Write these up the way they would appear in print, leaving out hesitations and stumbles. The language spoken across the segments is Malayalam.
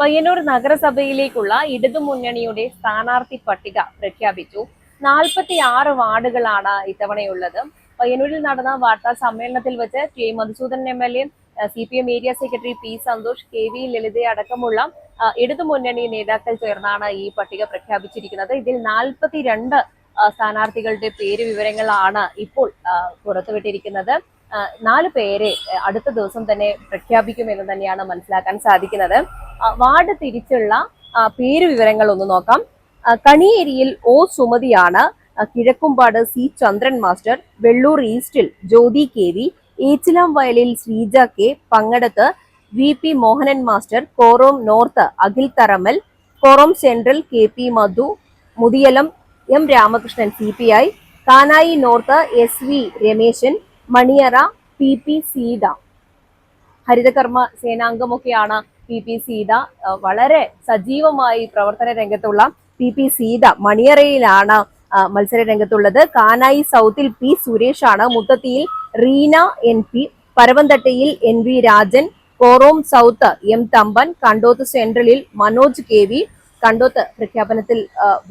പയ്യന്നൂർ നഗരസഭയിലേക്കുള്ള ഇടതുമുന്നണിയുടെ സ്ഥാനാർത്ഥി പട്ടിക പ്രഖ്യാപിച്ചു. 46 വാർഡുകളാണ് ഇത്തവണയുള്ളത്. പയ്യന്നൂരിൽ നടന്ന വാർത്താ സമ്മേളനത്തിൽ വെച്ച് T Madhusoodanan MLA, CPM area secretary P Santhosh, KV Lalitha അടക്കമുള്ള ഇടതുമുന്നണി നേതാക്കൾ ചേർന്നാണ് ഈ പട്ടിക പ്രഖ്യാപിച്ചിരിക്കുന്നത്. ഇതിൽ 42 സ്ഥാനാർത്ഥികളുടെ പേര് വിവരങ്ങളാണ് ഇപ്പോൾ പുറത്തുവിട്ടിരിക്കുന്നത്. 4 പേരെ അടുത്ത ദിവസം തന്നെ പ്രഖ്യാപിക്കുമെന്ന് തന്നെയാണ് മനസ്സിലാക്കാൻ സാധിക്കുന്നത്. വാർഡ് തിരിച്ചുള്ള പേര് വിവരങ്ങൾ ഒന്ന് നോക്കാം. കണിയേരിയിൽ O സുമതിയാണ്, കിഴക്കുംപാട് C ചന്ദ്രൻ മാസ്റ്റർ, വെള്ളൂർ ഈസ്റ്റിൽ ജ്യോതി KV, ഏച്ചിലാം വയലിൽ Sreeja K, Pangadath VP Mohanan master, Korom north Akhil Tharamal, Korom central KP Madhu, Muthiyalam M Ramakrishnan CPI, Kanayi north SV Rameshan, Maniyara PP Sita. ഹരിതകർമ്മ സേനാംഗമൊക്കെയാണ് PP സീത. വളരെ സജീവമായി പ്രവർത്തന രംഗത്തുള്ള PP സീത മണിയറയിലാണ് മത്സര രംഗത്തുള്ളത്. കാനായി സൗത്തിൽ P സുരേഷ് ആണ്, മുത്തത്തിയിൽ റീന NP, പരവന്തട്ടയിൽ NV Rajan, Korom south M Thamban, Kandoth സെൻട്രലിൽ മനോജ് KV. കണ്ടോത്ത് പ്രഖ്യാപനത്തിൽ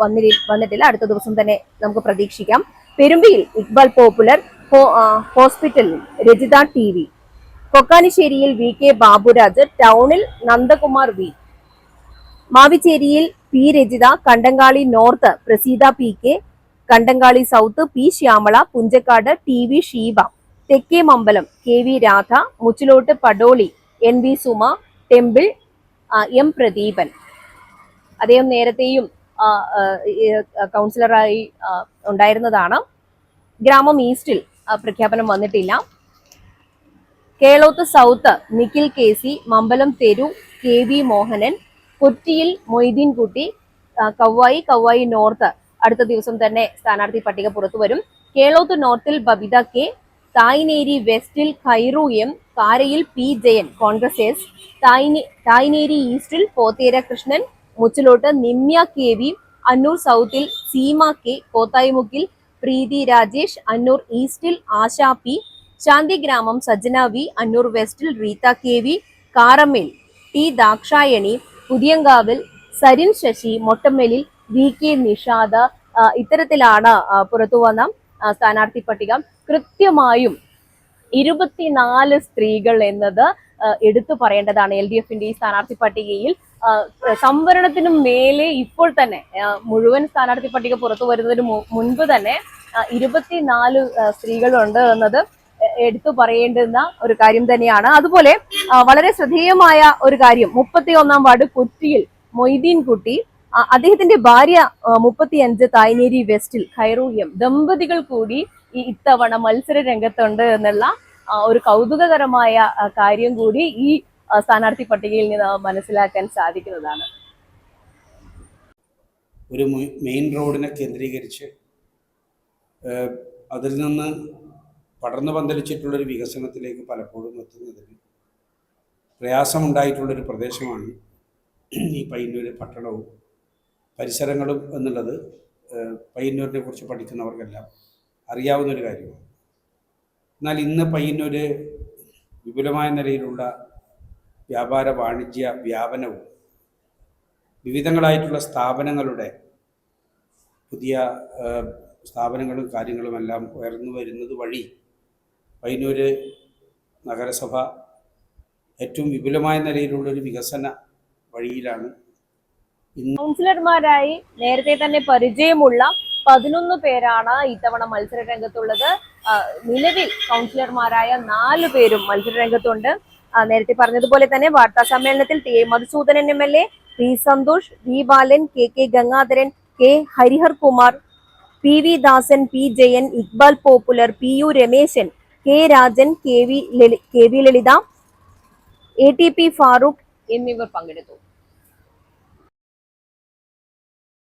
വന്നിട്ടില്ല, അടുത്ത ദിവസം തന്നെ നമുക്ക് പ്രതീക്ഷിക്കാം. പെരുമ്പിയിൽ ഇക്ബാൽ പോപ്പുലർ, ഹോസ്പിറ്റലിൽ രജിത TV, കൊക്കാനിശ്ശേരിയിൽ VK ബാബുരാജ്, ടൗണിൽ നന്ദകുമാർ V, മാവിച്ചേരിയിൽ P Rajitha, Kandankali north Praseetha PK, Kandankali south P Shyamala, Punchakkad TV Sheeba, തെക്കേ Mambalam KV Radha, Muchilot Padoli NV Suma, temple M Pradeepan. അദ്ദേഹം നേരത്തെയും കൗൺസിലറായി ഉണ്ടായിരുന്നതാണ്. ഗ്രാമം ഈസ്റ്റിൽ പ്രഖ്യാപനം വന്നിട്ടില്ല. കേളോത്ത് സൗത്ത് നിഖിൽ KC, മമ്പലം തെരു KV മോഹനൻ, കൊറ്റിയിൽ മൊയ്തീൻ കുട്ടി, കവ്വായി നോർത്ത് അടുത്ത ദിവസം തന്നെ സ്ഥാനാർത്ഥി പട്ടിക പുറത്തു വരും. Keloth നോർത്തിൽ Babita K, Thayineri വെസ്റ്റിൽ Khairu M, കാരയിൽ P Jayan Congress S, Thayineri ഈസ്റ്റിൽ പോത്തേര കൃഷ്ണൻ, മുച്ചിലോട്ട് നിമ്യ KV, അന്നൂർ സൗത്തിൽ സീമ K, കോത്തായിമുക്കിൽ പ്രീതി രാജേഷ്, അന്നൂർ ഈസ്റ്റിൽ ആശ P, ശാന്തിഗ്രാമം സജ്ജന V, അന്നൂർ വെസ്റ്റിൽ Reetha KV, Karamel T Dakshayani, പുതിയങ്കാവിൽ Sarin Sasi, മൊട്ടമ്മലിൽ VK Nishad. ഇത്തരത്തിലാണ് പുറത്തു വന്ന സ്ഥാനാർത്ഥി പട്ടിക. കൃത്യമായും 24 സ്ത്രീകൾ എന്നത് എടുത്തു പറയേണ്ടതാണ്. LDFന്റെ ഈ സ്ഥാനാർത്ഥി പട്ടികയിൽ സംവരണത്തിനും മേലെ ഇപ്പോൾ തന്നെ മുഴുവൻ സ്ഥാനാർത്ഥി പട്ടിക പുറത്തു വരുന്നതിന് മുൻപ് തന്നെ 24 സ്ത്രീകളുണ്ട് എന്നത് എടുത്തു പറയേണ്ടുന്ന ഒരു കാര്യം തന്നെയാണ്. അതുപോലെ വളരെ ശ്രദ്ധേയമായ ഒരു കാര്യം, 31-ാം വാർഡ് കൊറ്റിയിൽ മൊയ്തീൻ കുട്ടി, അദ്ദേഹത്തിന്റെ ഭാര്യ 35 തായ്നേരി വെസ്റ്റിൽ ഖൈറു M ദമ്പതികൾ കൂടി ഇത്തവണ മത്സര രംഗത്തുണ്ട് എന്നുള്ള ഒരു കൗതുകകരമായ കാര്യം കൂടി ഈ സ്ഥാനാർത്ഥി പട്ടികയിൽ നിന്ന് മനസ്സിലാക്കാൻ സാധിക്കുന്നതാണ്. ഒരു മെയിൻ റോഡിനെ കേന്ദ്രീകരിച്ച് അതിൽ നിന്ന് പടർന്നു പന്തലിച്ചിട്ടുള്ളൊരു വികസനത്തിലേക്ക് പലപ്പോഴും എത്തുന്നതിന് പ്രയാസമുണ്ടായിട്ടുള്ളൊരു പ്രദേശമാണ് ഈ പയ്യന്നൂർ പട്ടണവും പരിസരങ്ങളും എന്നുള്ളത് പയ്യന്നൂരിനെ കുറിച്ച് പഠിക്കുന്നവർക്കെല്ലാം അറിയാവുന്നൊരു കാര്യമാണ്. എന്നാൽ ഇന്ന് പയ്യന്നൂർ വിപുലമായ നിലയിലുള്ള വ്യാപാര വാണിജ്യ വ്യാപനവും വിവിധങ്ങളായിട്ടുള്ള സ്ഥാപനങ്ങളുടെ പുതിയ സ്ഥാപനങ്ങളും കാര്യങ്ങളുമെല്ലാം ഉയർന്നു വരുന്നത് വഴി പയ്യന്നൂർ നഗരസഭ ഏറ്റവും വിപുലമായ നിലയിലുള്ളൊരു വികസന വഴിയിലാണ്. കൗൺസിലർമാരായി നേരത്തെ തന്നെ പരിചയമുള്ള 11 പേരാണ് ഇത്തവണ മത്സര രംഗത്തുള്ളത്. നിലവിൽ കൗൺസിലർമാരായ 4 പേരും മത്സര രംഗത്തുണ്ട്. നേരത്തെ പറഞ്ഞതുപോലെ തന്നെ വാർത്താ സമ്മേളനത്തിൽ T Madhusoodanan MLA, P Santhosh, V Balan, KK Gangadharan, K Harihar Kumar, PV Dasan, P Jayan, Iqbal Popular, PU Rameshan, K Rajan, KV Lalitha, ATP Farooq എന്നിവർ പങ്കെടുത്തു.